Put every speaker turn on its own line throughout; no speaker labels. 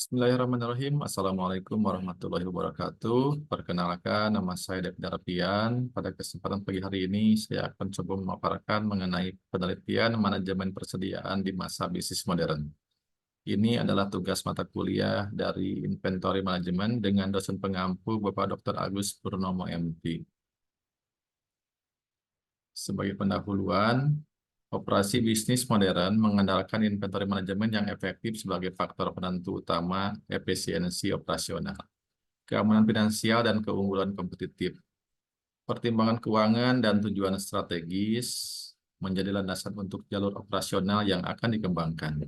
Bismillahirrahmanirrahim. Assalamualaikum warahmatullahi wabarakatuh. Perkenalkan, nama saya David Arfian. Pada kesempatan pagi hari ini, saya akan coba memaparkan mengenai penelitian manajemen persediaan di masa bisnis modern. Ini adalah tugas mata kuliah dari Inventory Management dengan dosen pengampu Bapak Dr. Agus Purnomo MT. Sebagai pendahuluan, operasi bisnis modern mengandalkan inventory manajemen yang efektif sebagai faktor penentu utama efisiensi operasional, keamanan finansial, dan keunggulan kompetitif. Pertimbangan keuangan dan tujuan strategis menjadi landasan untuk jalur operasional yang akan dikembangkan.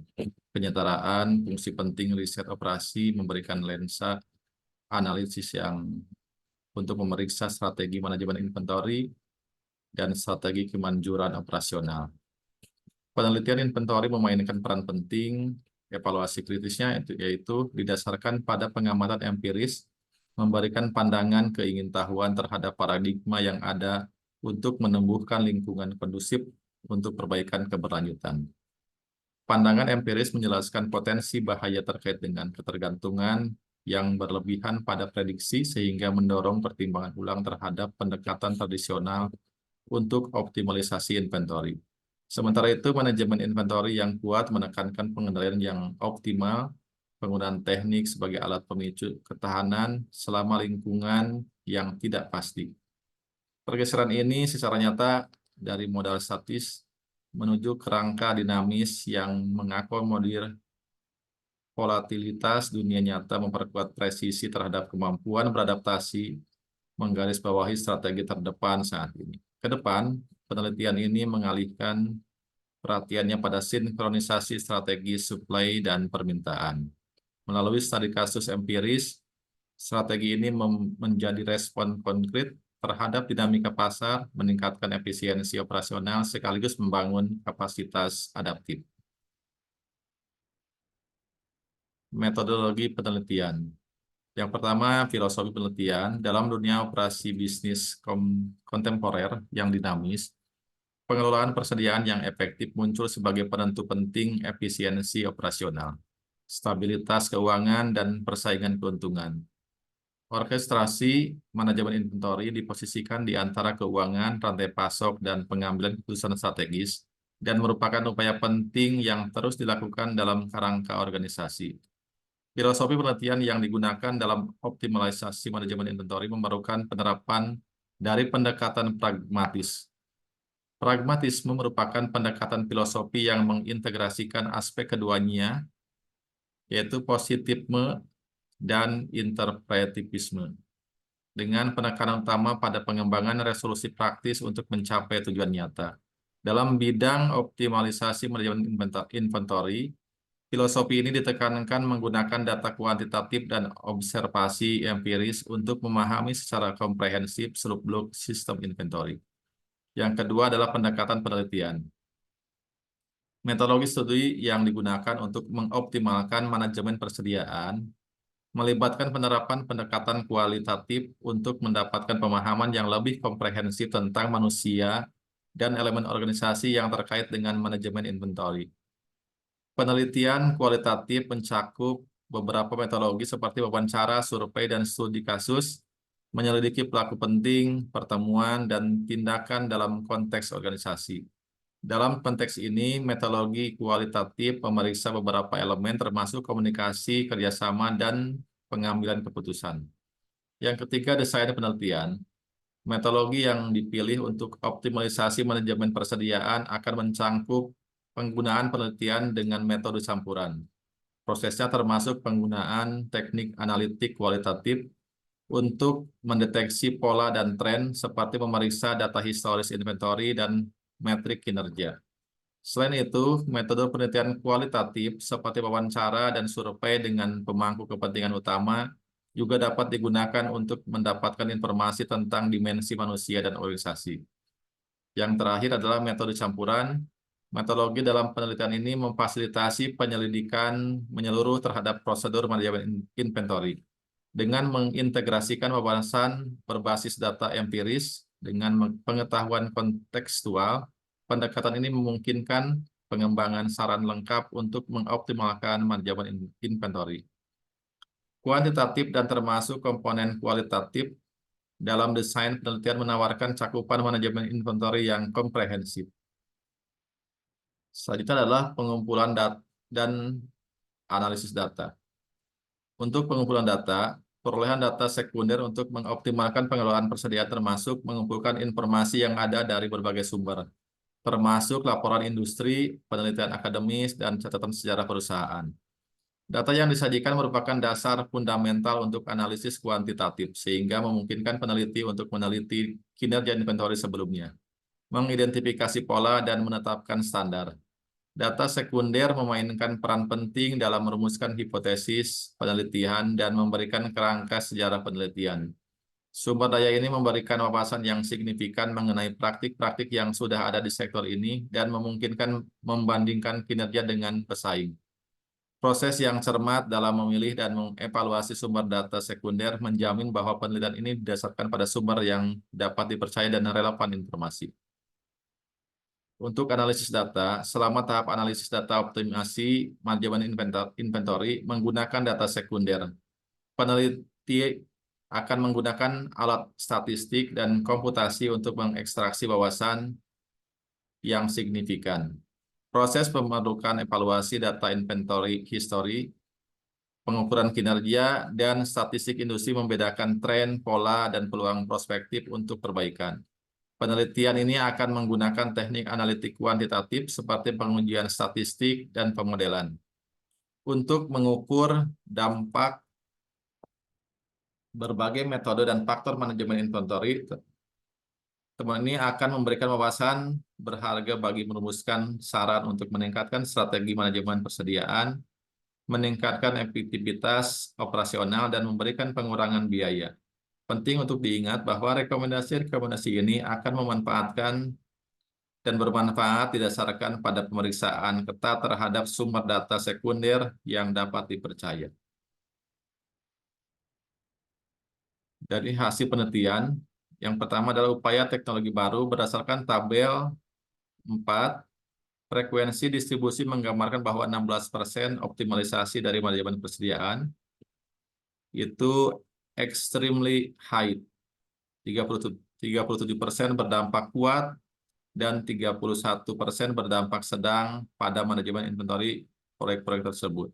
Penyetaraan fungsi penting riset operasi memberikan lensa analisis yang untuk memeriksa strategi manajemen inventory dan strategi kemanjuran operasional. Penelitian inventory memainkan peran penting. Evaluasi kritisnya yaitu didasarkan pada pengamatan empiris, memberikan pandangan keingintahuan terhadap paradigma yang ada untuk menumbuhkan lingkungan kondusif untuk perbaikan keberlanjutan. Pandangan empiris menjelaskan potensi bahaya terkait dengan ketergantungan yang berlebihan pada prediksi sehingga mendorong pertimbangan ulang terhadap pendekatan tradisional untuk optimalisasi inventory. Sementara itu, manajemen inventory yang kuat menekankan pengendalian yang optimal, penggunaan teknik sebagai alat pemicu ketahanan selama lingkungan yang tidak pasti. Pergeseran ini secara nyata dari modal statis menuju kerangka dinamis yang mengakomodir volatilitas dunia nyata, memperkuat presisi terhadap kemampuan beradaptasi, menggarisbawahi strategi terdepan saat ini. Ke depan, penelitian ini mengalihkan perhatiannya pada sinkronisasi strategi supply dan permintaan. Melalui studi kasus empiris, strategi ini menjadi respon konkret terhadap dinamika pasar, meningkatkan efisiensi operasional, sekaligus membangun kapasitas adaptif. Metodologi penelitian. Yang pertama, filosofi penelitian. Dalam dunia operasi bisnis kontemporer yang dinamis, pengelolaan persediaan yang efektif muncul sebagai penentu penting efisiensi operasional, stabilitas keuangan, dan persaingan keuntungan. Orkestrasi manajemen inventory diposisikan di antara keuangan, rantai pasok, dan pengambilan keputusan strategis, dan merupakan upaya penting yang terus dilakukan dalam kerangka organisasi. Filosofi penelitian yang digunakan dalam optimalisasi manajemen inventory memerlukan penerapan dari pendekatan pragmatis. Pragmatisme merupakan pendekatan filosofi yang mengintegrasikan aspek keduanya, yaitu positifisme dan interpretivisme, dengan penekanan utama pada pengembangan resolusi praktis untuk mencapai tujuan nyata. Dalam bidang optimalisasi manajemen inventory, filosofi ini ditekankan menggunakan data kuantitatif dan observasi empiris untuk memahami secara komprehensif seluk-beluk sistem inventory. Yang kedua adalah pendekatan penelitian. Metodologi studi yang digunakan untuk mengoptimalkan manajemen persediaan melibatkan penerapan pendekatan kualitatif untuk mendapatkan pemahaman yang lebih komprehensif tentang manusia dan elemen organisasi yang terkait dengan manajemen inventory. Penelitian kualitatif mencakup beberapa metodologi seperti wawancara, survei, dan studi kasus, menyelidiki pelaku penting, pertemuan, dan tindakan dalam konteks organisasi. Dalam konteks ini, metodologi kualitatif memeriksa beberapa elemen termasuk komunikasi, kerjasama, dan pengambilan keputusan. Yang ketiga, desain penelitian. Metodologi yang dipilih untuk optimalisasi manajemen persediaan akan mencangkup penggunaan penelitian dengan metode campuran. Prosesnya termasuk penggunaan teknik analitik kualitatif untuk mendeteksi pola dan tren seperti memeriksa data historis inventory dan metrik kinerja. Selain itu, metode penelitian kualitatif seperti wawancara dan survei dengan pemangku kepentingan utama juga dapat digunakan untuk mendapatkan informasi tentang dimensi manusia dan organisasi. Yang terakhir adalah metode campuran. Metodologi dalam penelitian ini memfasilitasi penyelidikan menyeluruh terhadap prosedur manajemen inventory dengan mengintegrasikan wawasan berbasis data empiris dengan pengetahuan kontekstual. Pendekatan ini memungkinkan pengembangan saran lengkap untuk mengoptimalkan manajemen inventory. kuantitatif dan termasuk komponen kualitatif dalam desain penelitian menawarkan cakupan manajemen inventory yang komprehensif. Selanjutnya adalah pengumpulan data dan analisis data. Untuk pengumpulan data, perolehan data sekunder untuk mengoptimalkan pengelolaan persediaan termasuk mengumpulkan informasi yang ada dari berbagai sumber, termasuk laporan industri, penelitian akademis, dan catatan sejarah perusahaan. Data yang disajikan merupakan dasar fundamental untuk analisis kuantitatif, sehingga memungkinkan peneliti untuk meneliti kinerja inventory sebelumnya, mengidentifikasi pola, dan menetapkan standar. Data sekunder memainkan peran penting dalam merumuskan hipotesis penelitian dan memberikan kerangka sejarah penelitian. Sumber daya ini memberikan wawasan yang signifikan mengenai praktik-praktik yang sudah ada di sektor ini dan memungkinkan membandingkan kinerja dengan pesaing. Proses yang cermat dalam memilih dan mengevaluasi sumber data sekunder menjamin bahwa penelitian ini didasarkan pada sumber yang dapat dipercaya dan relevan informasi. Untuk analisis data, selama tahap analisis data optimasi manajemen inventory menggunakan data sekunder, peneliti akan menggunakan alat statistik dan komputasi untuk mengekstraksi wawasan yang signifikan. Proses pembentukan evaluasi data inventory history, pengukuran kinerja, dan statistik industri membedakan tren, pola, dan peluang prospektif untuk perbaikan. Penelitian ini akan menggunakan teknik analitik kuantitatif seperti pengujian statistik dan pemodelan untuk mengukur dampak berbagai metode dan faktor manajemen inventory. Temuan ini akan memberikan wawasan berharga bagi merumuskan saran untuk meningkatkan strategi manajemen persediaan, meningkatkan efektivitas operasional, dan memberikan pengurangan biaya. Penting untuk diingat bahwa rekomendasi-rekomendasi ini akan memanfaatkan dan bermanfaat didasarkan pada pemeriksaan ketat terhadap sumber data sekunder yang dapat dipercaya. Dari hasil penelitian, yang pertama adalah upaya teknologi baru berdasarkan tabel 4, frekuensi distribusi menggambarkan bahwa 16% optimalisasi dari manajemen persediaan itu extremely high, 37% berdampak kuat, dan 31% berdampak sedang pada manajemen inventory proyek-proyek tersebut.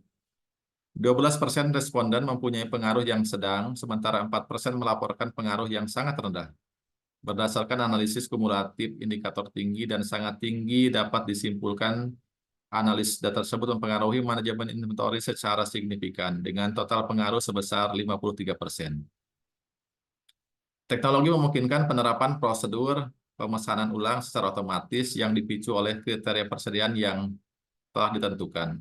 12% responden mempunyai pengaruh yang sedang, sementara 4% melaporkan pengaruh yang sangat rendah. Berdasarkan analisis kumulatif indikator tinggi dan sangat tinggi dapat disimpulkan analis data tersebut mempengaruhi manajemen inventory secara signifikan dengan total pengaruh sebesar 53%. Teknologi memungkinkan penerapan prosedur pemesanan ulang secara otomatis yang dipicu oleh kriteria persediaan yang telah ditentukan.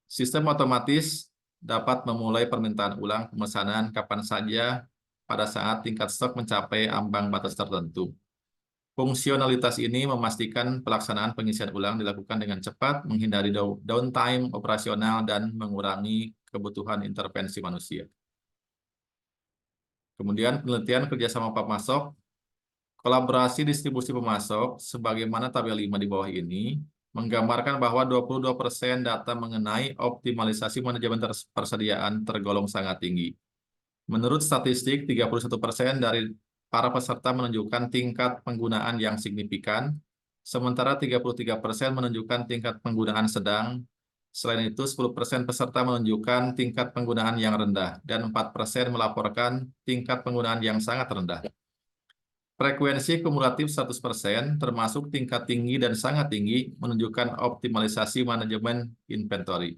Sistem otomatis dapat memulai permintaan ulang pemesanan kapan saja pada saat tingkat stok mencapai ambang batas tertentu. Fungsionalitas ini memastikan pelaksanaan pengisian ulang dilakukan dengan cepat, menghindari downtime operasional, dan mengurangi kebutuhan intervensi manusia. Kemudian penelitian kerjasama pemasok, kolaborasi distribusi pemasok, sebagaimana tabel 5 di bawah ini, menggambarkan bahwa 22% data mengenai optimalisasi manajemen persediaan tergolong sangat tinggi. Menurut statistik, 31% dari para peserta menunjukkan tingkat penggunaan yang signifikan, sementara 33% menunjukkan tingkat penggunaan sedang. Selain itu, 10% peserta menunjukkan tingkat penggunaan yang rendah, dan 4% melaporkan tingkat penggunaan yang sangat rendah. Frekuensi kumulatif 100%, termasuk tingkat tinggi dan sangat tinggi, menunjukkan optimalisasi manajemen inventory.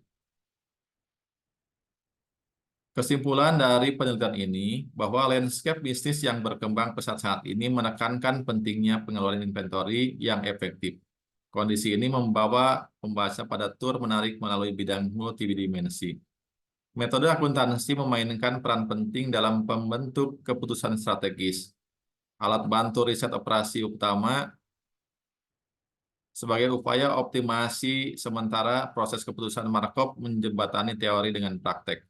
Kesimpulan dari penelitian ini bahwa landscape bisnis yang berkembang pesat saat ini menekankan pentingnya pengelolaan inventory yang efektif. Kondisi ini membawa pembahasan pada tur menarik melalui bidang multidimensi. Metode akuntansi memainkan peran penting dalam pembentuk keputusan strategis. Alat bantu riset operasi utama sebagai upaya optimasi sementara proses keputusan Markov menjembatani teori dengan praktek.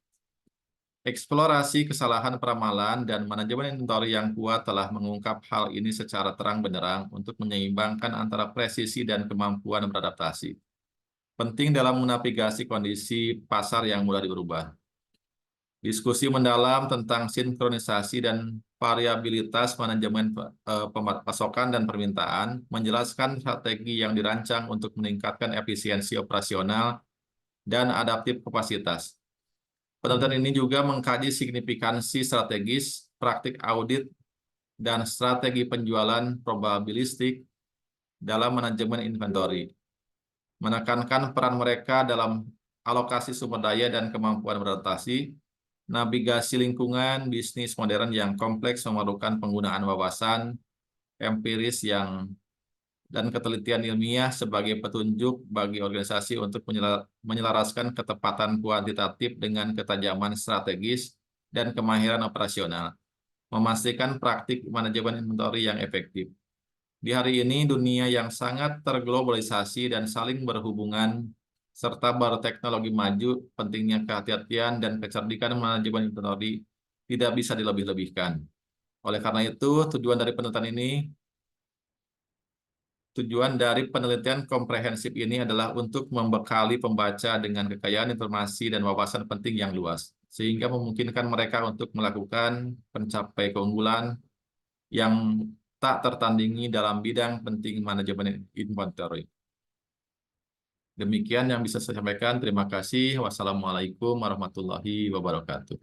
Eksplorasi kesalahan peramalan dan manajemen inventory yang kuat telah mengungkap hal ini secara terang benderang untuk menyeimbangkan antara presisi dan kemampuan beradaptasi. Penting dalam menavigasi kondisi pasar yang mudah diubah. Diskusi mendalam tentang sinkronisasi dan variabilitas manajemen pasokan dan permintaan, menjelaskan strategi yang dirancang untuk meningkatkan efisiensi operasional dan adaptif kapasitas. Penelitian ini juga mengkaji signifikansi strategis, praktik audit, dan strategi penjualan probabilistik dalam manajemen inventory, menekankan peran mereka dalam alokasi sumber daya dan kemampuan beradaptasi. Navigasi lingkungan bisnis modern yang kompleks memerlukan penggunaan wawasan empiris dan ketelitian ilmiah sebagai petunjuk bagi organisasi untuk menyelaraskan ketepatan kuantitatif dengan ketajaman strategis dan kemahiran operasional, memastikan praktik manajemen inventory yang efektif. Di hari ini, dunia yang sangat terglobalisasi dan saling berhubungan, serta berteknologi maju, pentingnya kehati-hatian dan kecerdikan manajemen inventory tidak bisa dilebih-lebihkan. Oleh karena itu, tujuan dari penelitian komprehensif ini adalah untuk membekali pembaca dengan kekayaan informasi dan wawasan penting yang luas, sehingga memungkinkan mereka untuk melakukan pencapai keunggulan yang tak tertandingi dalam bidang penting manajemen inventory. Demikian yang bisa saya sampaikan. Terima kasih. Wassalamualaikum warahmatullahi wabarakatuh.